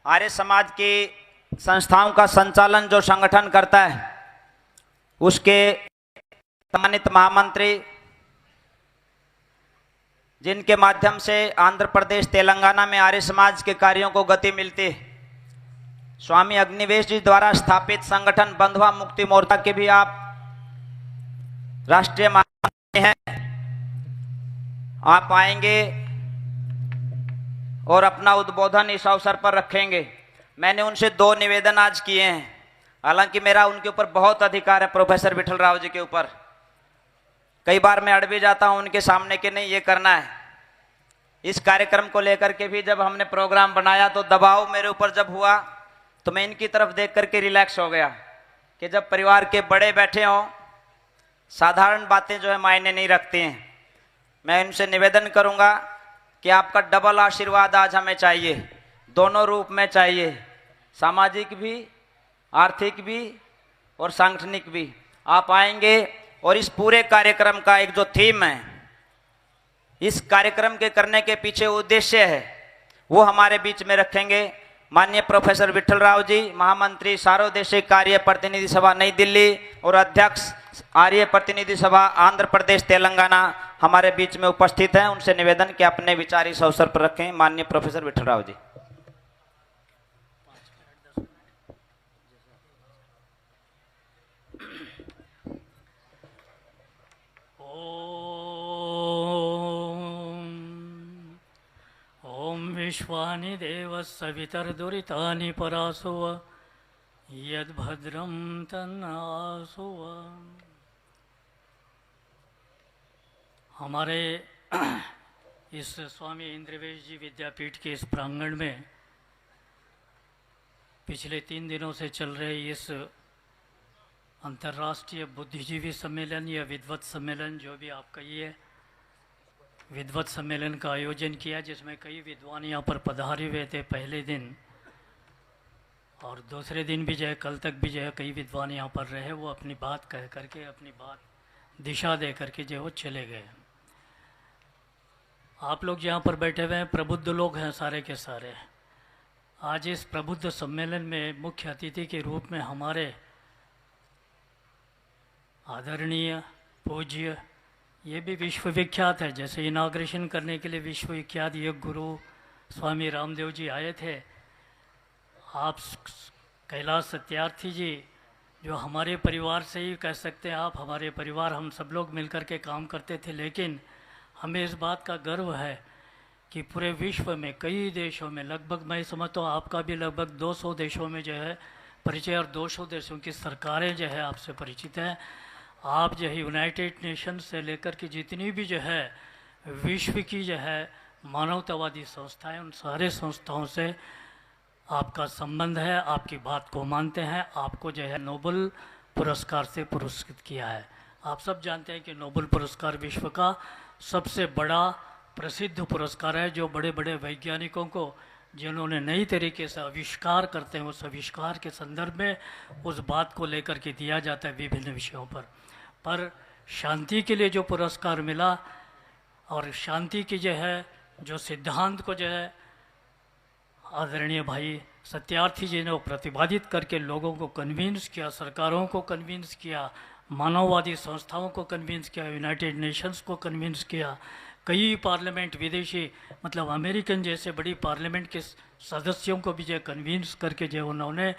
आर्य समाज की संस्थाओं का संचालन जो संगठन करता है उसके सम्मानित महामंत्री, जिनके माध्यम से आंध्र प्रदेश तेलंगाना में आर्य समाज के कार्यों को गति मिलती है, स्वामी अग्निवेश जी द्वारा स्थापित संगठन बंधुआ मुक्ति मोर्चा के भी आप राष्ट्रीय महामंत्री हैं। आप आएंगे और अपना उद्बोधन इस अवसर पर रखेंगे। मैंने उनसे 2 निवेदन आज किए हैं, हालांकि मेरा उनके ऊपर बहुत अधिकार है, प्रोफेसर विठल राव जी के ऊपर। कई बार मैं अड़ भी जाता हूं उनके सामने कि नहीं ये करना है। इस कार्यक्रम को लेकर के भी जब हमने प्रोग्राम बनाया तो दबाव मेरे ऊपर जब हुआ तो मैं इनकी तरफ देख करके रिलैक्स हो गया कि जब परिवार के बड़े बैठे हों, साधारण बातें जो है मायने नहीं रखती हैं। मैं इनसे निवेदन करूंगा कि आपका डबल आशीर्वाद आज हमें चाहिए, दोनों रूप में चाहिए, सामाजिक भी, आर्थिक भी और सांगठनिक भी। आप आएंगे और इस पूरे कार्यक्रम का एक जो थीम है, इस कार्यक्रम के करने के पीछे उद्देश्य है, वो हमारे बीच में रखेंगे। माननीय प्रोफेसर विठल राव जी, महामंत्री सार्वदेशिक कार्य प्रतिनिधि सभा नई दिल्ली और अध्यक्ष आर्य प्रतिनिधि सभा आंध्र प्रदेश तेलंगाना हमारे बीच में उपस्थित हैं। उनसे निवेदन कि अपने विचार इस अवसर पर रखें। माननीय प्रोफेसर विठल राव जी। ओम विश्वानि देव सवितर्दुरितानि परासुव यद्भद्रं तन्नासुव। हमारे इस स्वामी इंद्रवेश जी विद्यापीठ के इस प्रांगण में पिछले 3 दिनों से चल रहे इस अंतर्राष्ट्रीय बुद्धिजीवी सम्मेलन या विद्वत सम्मेलन, जो भी आप कहिए, विद्वत सम्मेलन का आयोजन किया, जिसमें कई विद्वान यहाँ पर पधारे हुए थे पहले दिन, और दूसरे दिन भी जो है, कल तक भी जो है कई विद्वान यहाँ पर रहे। वो अपनी बात कह करके, अपनी बात दिशा दे करके जो वो चले गए। आप लोग यहाँ पर बैठे हुए हैं, प्रबुद्ध लोग हैं सारे के सारे। आज इस प्रबुद्ध सम्मेलन में मुख्य अतिथि के रूप में हमारे आदरणीय पूज्य, ये भी विश्वविख्यात है, जैसे इनाग्रेशन करने के लिए विश्वविख्यात योग गुरु स्वामी रामदेव जी आए थे। आप कैलाश सत्यार्थी जी, जो हमारे परिवार से ही कह सकते हैं आप, हमारे परिवार, हम सब लोग मिलकर के काम करते थे, लेकिन हमें इस बात का गर्व है कि पूरे विश्व में कई देशों में, लगभग मैं समझता हूँ आपका भी लगभग 200 देशों में जो है परिचय, और 200 देशों की सरकारें जो है आपसे परिचित हैं। आप जो है यूनाइटेड नेशन से लेकर के जितनी भी जो है विश्व की जो है मानवतावादी संस्थाएं, उन सारे संस्थाओं से आपका संबंध है, आपकी बात को मानते हैं। आपको जो है नोबेल पुरस्कार से पुरस्कृत किया है। आप सब जानते हैं कि नोबेल पुरस्कार विश्व का सबसे बड़ा प्रसिद्ध पुरस्कार है, जो बड़े बड़े वैज्ञानिकों को, जिन्होंने नई तरीके से आविष्कार करते हैं, उस आविष्कार के संदर्भ में उस बात को लेकर के दिया जाता है विभिन्न विषयों पर शांति के लिए जो पुरस्कार मिला, और शांति की जो है जो सिद्धांत को जो है आदरणीय भाई सत्यार्थी जी ने वो प्रतिपादित करके लोगों को कन्विंस किया, सरकारों को कन्विंस किया, मानववादी संस्थाओं को कन्विंस किया, यूनाइटेड नेशंस को कन्विंस किया, कई पार्लियामेंट, विदेशी मतलब अमेरिकन जैसे बड़ी पार्लियामेंट के सदस्यों को भी जो कन्विंस करके जो उन्होंने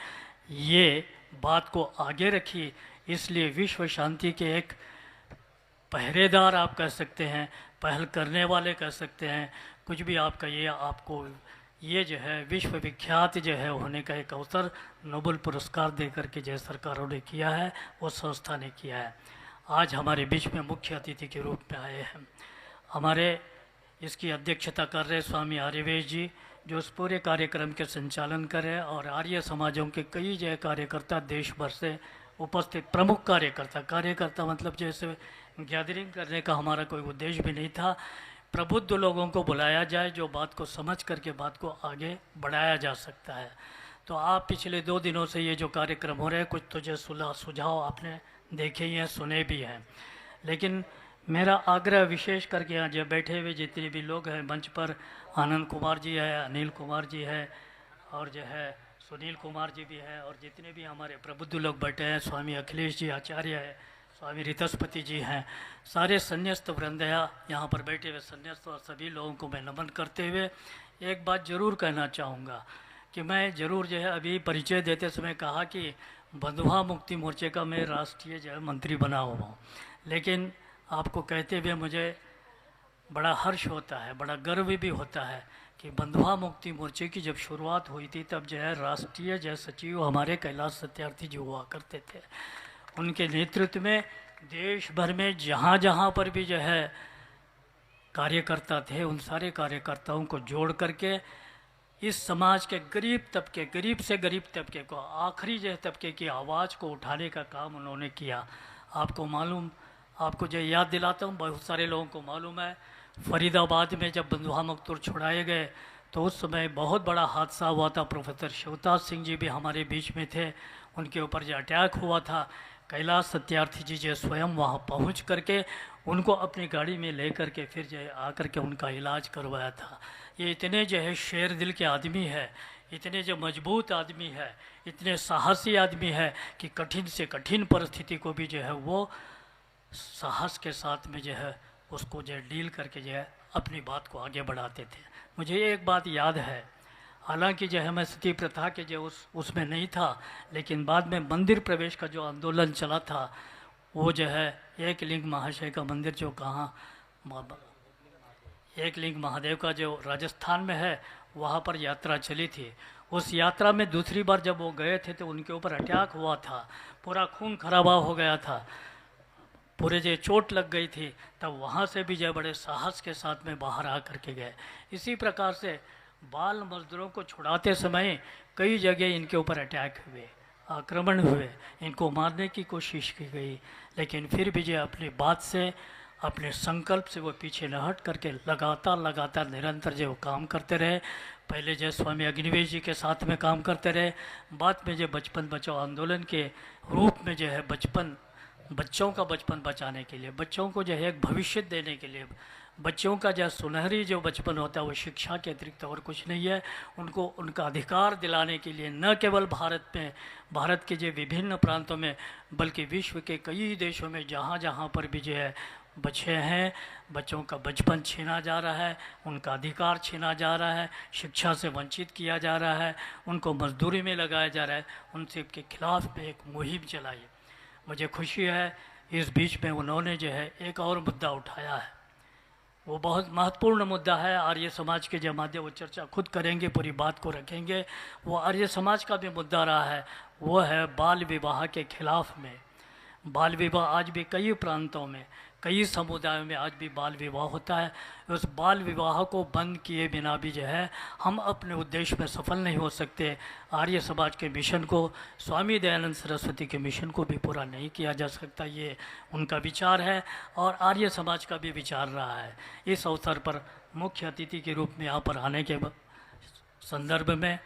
ये बात को आगे रखी। इसलिए विश्व शांति के एक पहरेदार आप कह सकते हैं, पहल करने वाले कह सकते हैं, कुछ भी आप कहिए, आपको ये जो है विश्वविख्यात जो है होने का एक अवसर नोबेल पुरस्कार दे करके जो सरकारों ने किया है, वो संस्था ने किया है। आज हमारे बीच में मुख्य अतिथि के रूप में आए हैं। हमारे इसकी अध्यक्षता कर रहे स्वामी आर्यवेश जी, जो उस पूरे कार्यक्रम के संचालन कर रहे हैं, और आर्य समाजों के कई जो कार्यकर्ता देश भर से उपस्थित, प्रमुख कार्यकर्ता मतलब जैसे गैदरिंग करने का हमारा कोई उद्देश्य भी नहीं था। प्रबुद्ध लोगों को बुलाया जाए, जो बात को समझ करके बात को आगे बढ़ाया जा सकता है। तो आप पिछले 2 दिनों से ये जो कार्यक्रम हो रहे हैं, कुछ तो जो सुझाव आपने देखे ही हैं, सुने भी हैं, लेकिन मेरा आग्रह विशेष करके यहाँ जो बैठे हुए जितने भी लोग हैं मंच पर, आनंद कुमार जी है, अनिल कुमार जी है, और जो है सुनील कुमार जी भी हैं, और जितने भी हमारे प्रबुद्ध लोग बैठे हैं, स्वामी अखिलेश जी आचार्य है, स्वामी रितस्पति जी हैं, सारे संन्यास्त वृंद यहाँ पर बैठे हुए संन्यास्त और सभी लोगों को मैं नमन करते हुए एक बात ज़रूर कहना चाहूँगा कि मैं ज़रूर जो है अभी परिचय देते समय कहा कि बंधुआ मुक्ति मोर्चे का मैं राष्ट्रीय जो है मंत्री बना हुआ हूँ, लेकिन आपको कहते हुए मुझे बड़ा हर्ष होता है, बड़ा गर्व भी होता है कि बंधुआ मुक्ति मोर्चे की जब शुरुआत हुई थी तब जो है राष्ट्रीय जो सचिव हमारे कैलाश सत्यार्थी जी हुआ करते थे। उनके नेतृत्व में देश भर में जहाँ जहाँ पर भी जो है कार्यकर्ता थे, उन सारे कार्यकर्ताओं को जोड़ करके इस समाज के गरीब तबके, गरीब से गरीब तबके को, आखिरी जो तबके की आवाज़ को उठाने का काम उन्होंने किया। आपको मालूम, आपको जो याद दिलाता हूँ, बहुत सारे लोगों को मालूम है, फरीदाबाद में जब बंधुआ मुक्तुर छुड़ाए गए तो उस समय बहुत बड़ा हादसा हुआ था। प्रोफेसर शिवताज सिंह जी भी हमारे बीच में थे, उनके ऊपर जो अटैक हुआ था, कैलाश सत्यार्थी जी जो स्वयं वहाँ पहुँच करके उनको अपनी गाड़ी में ले करके फिर जो है आकर के उनका इलाज करवाया था। ये इतने जो है शेर दिल के आदमी है, इतने जो मजबूत आदमी है, इतने साहसी आदमी है कि कठिन से कठिन परिस्थिति को भी जो है वो साहस के साथ में जो है उसको जो है डील करके जो है अपनी बात को आगे बढ़ाते थे। मुझे एक बात याद है, हालांकि जो है मैं सती प्रथा के जो उसमें नहीं था, लेकिन बाद में मंदिर प्रवेश का जो आंदोलन चला था, वो जो है एक लिंग महाशय का मंदिर जो कहाँ एक लिंग महादेव का जो राजस्थान में है, वहाँ पर यात्रा चली थी। उस यात्रा में दूसरी बार जब वो गए थे तो उनके ऊपर अटैक हुआ था, पूरा खून खराबा हो गया था, पूरे जो चोट लग गई थी, तब वहाँ से भी जो बड़े साहस के साथ में बाहर आ कर के गए। इसी प्रकार से बाल मजदूरों को छुड़ाते समय कई जगह इनके ऊपर अटैक हुए, आक्रमण हुए, इनको मारने की कोशिश की गई, लेकिन फिर भी जो अपनी बात से, अपने संकल्प से वो पीछे न हट करके लगातार निरंतर जो काम करते रहे। पहले जो स्वामी अग्निवेश जी के साथ में काम करते रहे, बाद में जो बचपन बचाओ आंदोलन के रूप में जो है बच्चों का बचपन बचाने के लिए, बच्चों को जो है एक भविष्य देने के लिए, बच्चों का जो सुनहरी जो बचपन होता है वो शिक्षा के अतिरिक्त और कुछ नहीं है, उनको उनका अधिकार दिलाने के लिए न केवल भारत में, भारत के जो विभिन्न प्रांतों में, बल्कि विश्व के कई देशों में जहाँ जहाँ पर भी जो है बच्चे हैं, बच्चों का बचपन छीना जा रहा है, उनका अधिकार छीना जा रहा है, शिक्षा से वंचित किया जा रहा है, उनको मजदूरी में लगाया जा रहा है, उन सब के खिलाफ में एक मुहिम चलाई। मुझे खुशी है इस बीच में उन्होंने जो है एक और मुद्दा उठाया है, वो बहुत महत्वपूर्ण मुद्दा है। आर्य समाज के जो माध्यम, वो चर्चा खुद करेंगे, पूरी बात को रखेंगे। वो आर्य समाज का भी मुद्दा रहा है, वो है बाल विवाह के खिलाफ में। बाल विवाह आज भी कई प्रांतों में, कई समुदायों में आज भी बाल विवाह होता है। उस बाल विवाह को बंद किए बिना भी जो है हम अपने उद्देश्य में सफल नहीं हो सकते। आर्य समाज के मिशन को, स्वामी दयानंद सरस्वती के मिशन को भी पूरा नहीं किया जा सकता, ये उनका विचार है और आर्य समाज का भी विचार रहा है। इस अवसर पर मुख्य अतिथि के रूप में यहाँ पर आने के संदर्भ में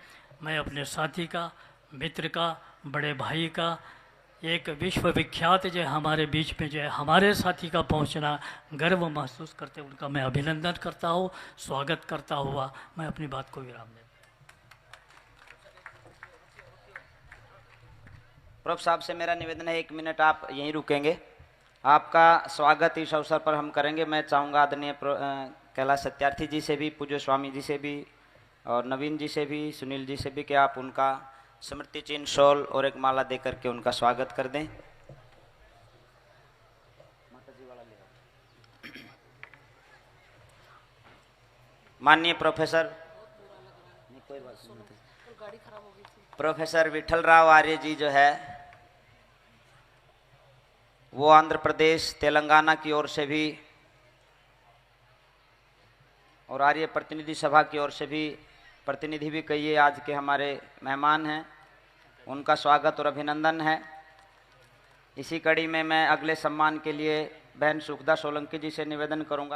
मैं अपने साथी का, मित्र का, बड़े भाई का, एक विश्वविख्यात जो हमारे बीच में जो है हमारे साथी का पहुंचना गर्व महसूस करते उनका मैं अभिनंदन करता हूं, स्वागत करता हुआ मैं अपनी बात को विराम देता हूं। प्रभु साहब से मेरा निवेदन है, 1 मिनट आप यहीं रुकेंगे। आपका स्वागत इस अवसर पर हम करेंगे। मैं चाहूँगा आदरणीय कैलाश सत्यार्थी जी से भी, पूज्य स्वामी जी से भी और नवीन जी से भी, सुनील जी से भी कि आप उनका स्मृति चिन्ह, शॉल और एक माला दे करके उनका स्वागत कर दें। माननीय प्रोफेसर विठल राव आर्य जी जो है वो आंध्र प्रदेश, तेलंगाना की ओर से भी और आर्य प्रतिनिधि सभा की ओर से भी प्रतिनिधि भी कहिए, आज के हमारे मेहमान हैं, उनका स्वागत और अभिनंदन है। इसी कड़ी में मैं अगले सम्मान के लिए बहन सुखदा सोलंकी जी से निवेदन करूंगा।